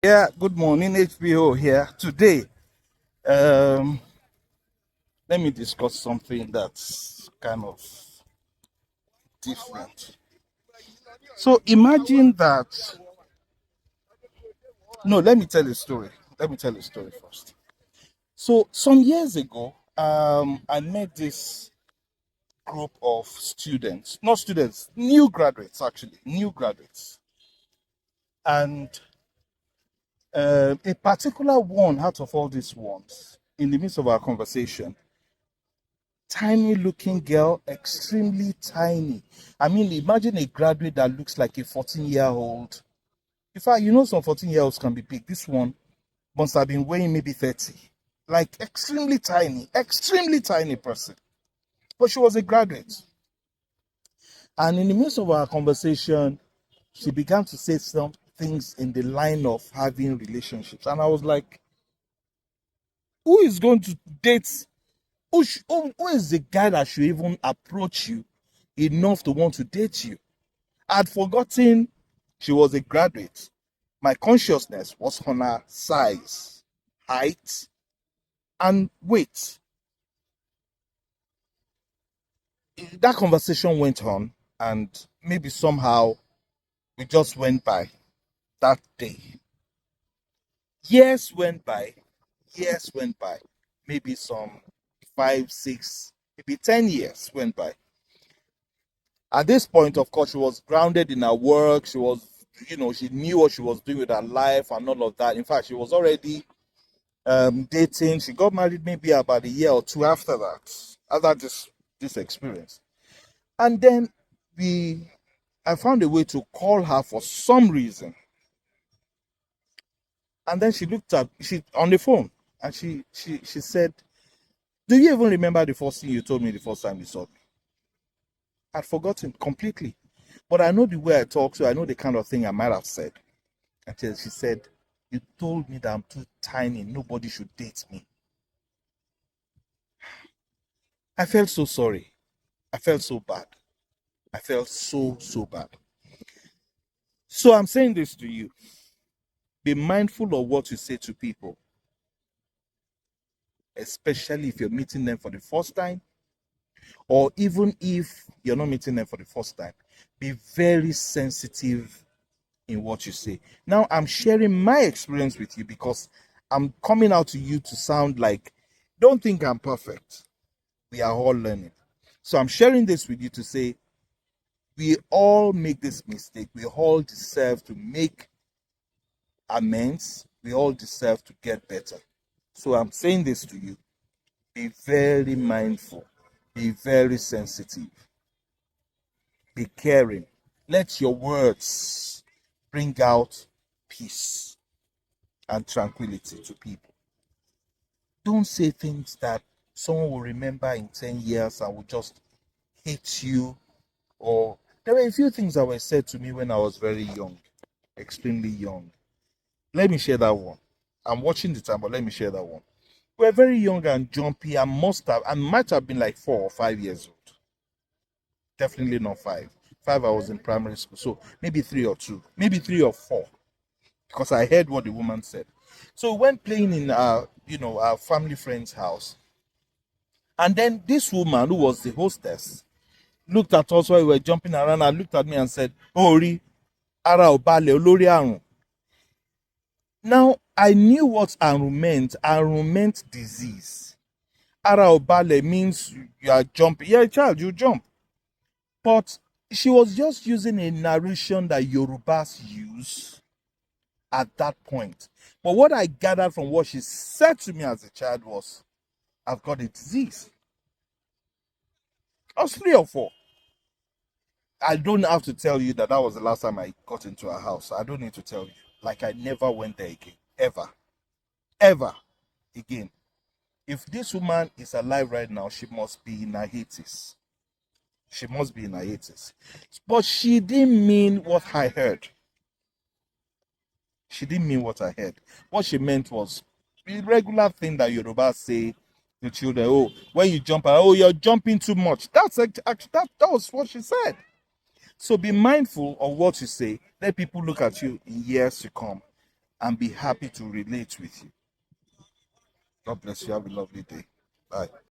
Yeah, good morning, HBO here. Today, um, let me discuss something that's kind of different. So imagine that. No, let me tell a story. Let me tell a story first. So some years ago, I met this group of students, not students, new graduates actually, new graduates, and a particular one out of all these ones, in the midst of our conversation, tiny looking girl, extremely tiny. I mean, imagine a graduate that looks like a 14-year-old. In fact, some 14-year-olds can be big. This one must have been weighing maybe 30. Like extremely tiny person. But she was a graduate. And in the midst of our conversation, she began to say some things in the line of having relationships. And I was like, who is going to date? Who is the guy that should even approach you enough to want to date you? I'd forgotten she was a graduate. My consciousness was on her size, height, and weight. That conversation went on, and maybe somehow we just went by that day. Years went by, years went by, maybe some 5, 6, maybe 10 years went by. At this point, of course, she was grounded in her work. She was, she knew what she was doing with her life and all of that. In fact, she was already dating. She got married maybe about a year or two after that, after this experience. And then I found a way to call her for some reason. And then she looked at she on the phone and she said, "Do you even remember the first thing you told me the first time you saw me?" I'd forgotten completely. But I know the way I talk, so I know the kind of thing I might have said. Until she said, "You told me that I'm too tiny, nobody should date me." I felt so sorry. I felt so bad. I felt so bad. So I'm saying this to you. Be mindful of what you say to people, especially if you're meeting them for the first time, or even if you're not meeting them for the first time. Be very sensitive in what you say. Now, I'm sharing my experience with you because I'm coming out to you to sound like, don't think I'm perfect. We are all learning. So I'm sharing this with you to say, we all make this mistake. We all deserve to make amends. We all deserve to get better. So I'm saying this to you. Be very mindful. Be very sensitive. Be caring. Let your words bring out peace and tranquility to people. Don't say things that someone will remember in 10 years and will just hate you. Or there were a few things that were said to me when I was very young, extremely young. Let me share that one. I'm watching the time, but let me share that one. We're very young and jumpy. I might have been like 4 or 5 years old. Definitely not five. Five, I was in primary school. So maybe 3 or 2, maybe 3 or 4, because I heard what the woman said. So we went playing in our family friend's house. And then this woman who was the hostess looked at us while we were jumping around and looked at me and said, Ori, ara obale olori arun. Now I knew what arun meant. Arun meant disease. Ara obale means you are jumping. Yeah, child, you jump. But she was just using a narration that Yorubas use at that point. But what I gathered from what she said to me as a child was, I've got a disease. I was 3 or 4. I don't have to tell you that that was the last time I got into a house. I don't need to tell you. Like I never went there again. Ever. Ever again. If this woman is alive right now, she must be in her 80s. She must be in her 80s. But she didn't mean what I heard. She didn't mean what I heard. What she meant was the regular thing that Yoruba say to children. Oh, when you jump, oh, you're jumping too much. That was what she said. So be mindful of what you say. Let people look at you in years to come and be happy to relate with you. God bless you. Have a lovely day. Bye.